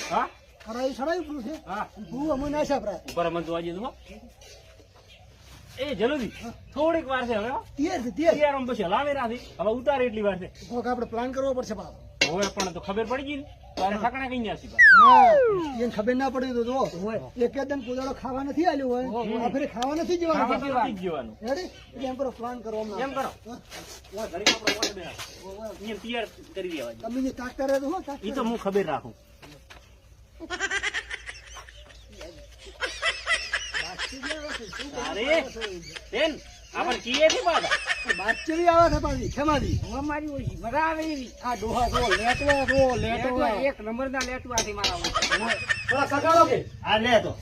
હા ખરાઈ સડાઈ પૂરું છે હા હું અમે ના સાપરા ઉપર મન જોવા જઈએ એ જલ્દી થોડીક વાર છે હવે તૈયાર આમ પછી હલાવી રાખી હવે ઉતારે એટલી વાર છે કોક આપણે પ્લાન કરવો પડશે બાપ હવે પણ તો ખબર પડી ગઈ ને તારે ઠાકણા કઈ ગયા છી ના એને ખબર ના પડી તો જો એક દમ કોદાળો ખાવા નથી આલ્યો હોય આ ફેરે ખાવા નથી જવાનું રેડી એટલે એમ કરો પ્લાન કરો એમ કરો વા ઘડી આપણો વાટ બેઠા અહીંયા તૈયાર કરી દેવા તમે જે તાકતા રહે તો હો ઈ તો હું ખબર રાખું અરે બેન આપણ કીએ થી પાછા બાચરી આવે છે પાછી ખેમાજી અમારી ઓછી મજા આવે એવી આ ડોહા જો લેટવા એક નંબર ના લેટવા થી મારા થોડા સગાડો કે આ લે તો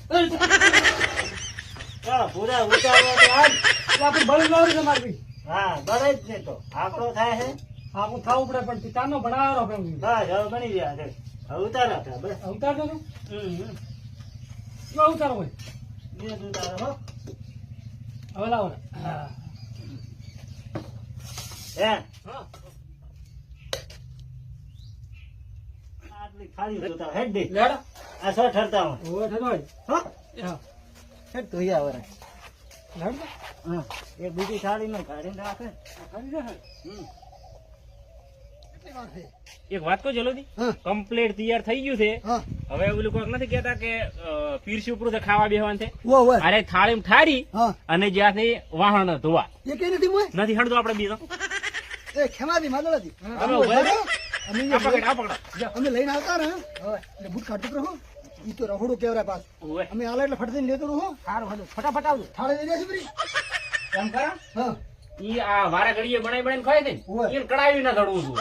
ચાલો પૂરા ઉતારો તો આજ આપણે બળ લાવરી છે મારી હા બળે જ ને તો આકડો થાય છે આપણું ખાવું પડે પણ પિતાનો ભણાવો બસ હવે બની ગયા છે હવે ઉતારો હતા બસ અવતાર તો જો ઉતારો હોય બે ઉતારો હો હવે લાવો ને હે હા આટલી ખાલી ઉતારો હેડ દે લેડ આ સો ઠરતા હું ઓય ઠડોય હો હા હેડ તો યા વરે લેડ હા એક બીજી થાળી માં કાઢીને રાખે ખાલી રહે હમ કેટલી વાર છે એક વાત કહો જલ્દી હા કમ્પ્લીટ તૈયાર થઈ ગયું છે હા હવે ઓલું કોક નથી કહેતા કે પીરસી ઉપર ખાવા બેહવાનું છે ઓ અરે થાળીમાં ઠારી હા અને જ્યાંથી વાહણ ધોવા એ કઈ નથી મોય નથી હળતો આપણે બીજો એ ખેમાજી માદળાજી તમે ઉભા રહો. અમે આ પકડ આ પકડો અમે લઈને આવતા ને એટલે બૂટ કાઢતો રહો ઈ તો રહોડું કેવરા પાસ ઓય અમે આલે એટલે ફટ દઈને લેતો રહો સારું હાલો ફટાફટ આવજો થાળે લઈ જાય ફરી એમ કરો હા ઈ આ વારા ઘડીએ બનાવી બનાવીને ખાય છે ઓય. ને એને કડાવી ના ધડવું છું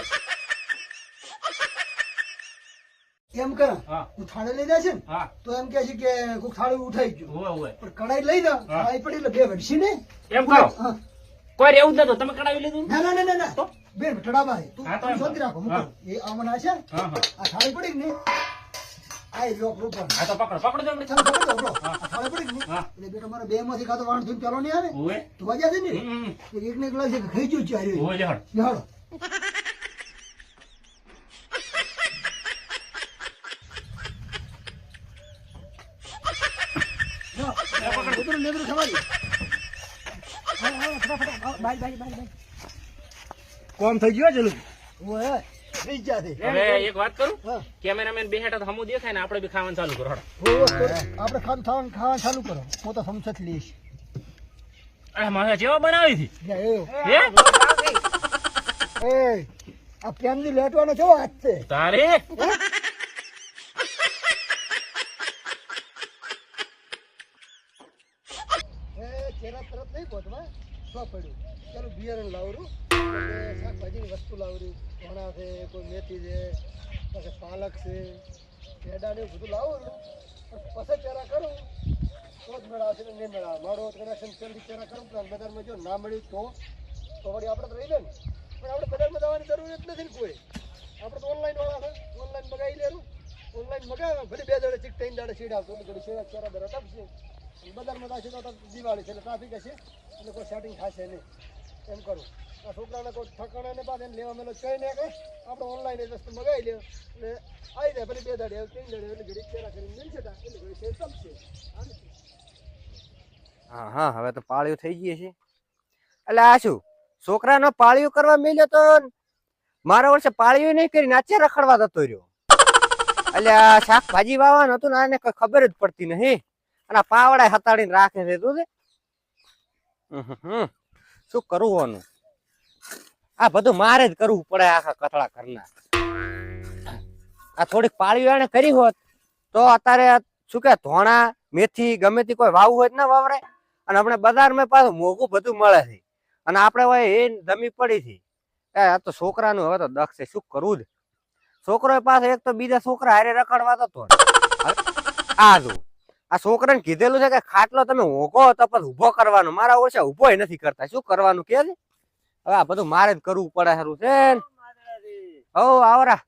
એમ કર હા તું થાળે લઈ જાય છે ને હા તો એમ કે છે કે કોક થાળે ઉઠાઈ ગયું ઓય ઓય પણ કડાઈ લઈ જા હા. થાળી પડી એટલે બે વડશી ને એમ કરો હા. કોઈ રહેવું જ નતું તમે કડાવી લીધું ના ના ના ના ના બે ટડાબા છે તું હા, તો એમ શાંતિ રાખો મૂકો હા. એ આમના છે હા હા આ થાળી પડી ને આ લોક રૂપન હા તો પકડો પકડો તમે ચાલો પકડ દો બ્રો હા. આ થાળી પડી ને હા. એટલે બેટા મારા બે માંથી કાતો વાણ થઈને પેલો નહીં આવે ઓય તો વાજ્યા છે ને હમ એક ને એક લાગે કે ખાઈ ગયું ચાર્યું ઓય જહડ હાલો ઉતરો લેબરો સવારી હા હા ફટાફટ બાય કોમ થઈ ગયો જલ્દી ઓય થઈ જાતે હવે એક વાત કરું હા કેમેરામેન બેહેટા તો હમુ દેખાય ને આપણે બી ખાવાનું ચાલુ કરો હળો આપણે ખાવાનું ચાલુ કરો હું તો સમસત લઈશ અરે મારે જેવા બનાવી હતી હે એ આ પેનની લેટવાનો છો હાથ છે તારે ચેરા તરત નહીં પહોંચવા શું પડ્યું ચાલો બિયારણ લાવરું શાકભાજીની વસ્તુ લાવરી ચણા છે કોઈ મેથી છે પછી પાલક છે પેડા ને બધું લાવું પછી ચેરા કરું તો જ મેળાશે ને નહીં મેળાવે મારો કનેક્શન જલ્દી ચેરા કરું પણ બજારમાં જો ના મળ્યું તો વળી આપણે તો રહી જાય ને પણ આપણે બજારમાં જવાની જરૂરિયાત નથી ને કોઈ આપણે તો ઓનલાઈન વાળા છે ઓનલાઈન મગાવી લેવું ઓનલાઈન મગાવે ભલે 2 દાડે ચીક 3 દાડે સીડ આવતો ઘડી શેરા ચેરા દર આપશે બજારમાં થશે તો દિવાળી છે એટલે ટ્રાફિક હશે એટલે કોઈ સેટિંગ થશે નહીં એમ કરું આ છોકરાને કોઈ ઠકાણાને પાછ એને લેવા મેલો કઈ નહીં કે આપણે ઓનલાઈન એ વસ્તુ મગાવી લે એટલે આવી જાય ભલે 2 દાડે 3 દાડે એટલે ઘડી ચેરા કરીને મિલશે એટલે ઘડી શેર તપશે હા હા હવે તો પાળિયું થઈ ગઈ છે એટલે આ શું છોકરાનો પાળિયું કરવા મેલ્યો તો મારા વર્ષે પાળિયું નહીં કરી નાચે રખડવા જતો રહ્યો એટલે આ શાકભાજી વાવવાનું હતું ને આને કઈ ખબર જ પડતી નહીં અને આ પાવડા હતાડીને રાખે છે તું શું કરવાનું આ બધું મારે જ કરવું પડે આખા કથળા કરના આ થોડીક પાળીઓ એને કરી હોત તો અત્યારે શું કે ધોણા મેથી ગમે તે કોઈ વાવવું હોય ના વાવરે અને આપણે બજારમાં પાછું મોંઘું બધું મળે છે અને આપણે હોય એ જમી પડી છે આ તો છોકરાનું હવે તો દખ છે શું કરવું જ છોકરો પાસે એક તો બીજા છોકરા હારે રખડવા તો આ જો આ છોકરાને કીધેલું છે કે ખાટલો તમે ઊંઘો તો પછી ઉભો કરવાનો મારા ઓછે ઉભો નથી કરતા શું કરવાનું કે હવે આ બધું મારે જ કરવું પડે સારું છે હો આવરા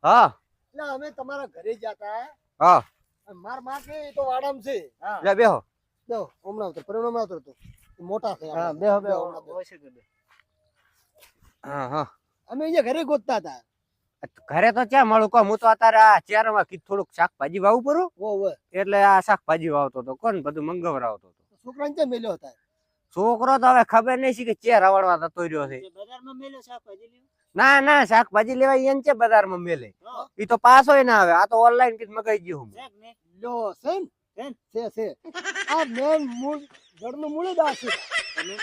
હા એટલે અમે તમારા ઘરે જતા હા માર માં કે તો વાડામ છે લે બેહો જો હમણાં આવતો પરિણામ આવતો હતો મોટા છે હા આપણા. બે હમણાં બે. હોય છે કે બે. હા હા અમે અહીંયા ઘરે ગોતતા હતા ઘરે તો ક્યાં મળું કહો હું તો અત્યારે આ ચેરમાં કીધું થોડુંક શાકભાજી વાવું પડું ઓ એટલે આ શાકભાજી વાવતો હતો કોણ બધું મંગવરાવતો હતો છોકરાને ક્યાં મેલ્યો હતા છોકરો તો હવે ખબર નહીં છે કે ચેર રવડવા થતો રહ્યો છે તે બજારમાં મેલ્યો શાકભાજી લેવા. ના ના શાકભાજી લેવા એને છે બજારમાં મેલે હા. ઈ તો પાસો ના આવે આ તો ઓનલાઈન કીધું મગાઈ ગયું હું. છે કે નહીં? લ્યો છે ને? છે ને? છે આ મેન મૂળ જડનું મૂળ જ આ છે તમે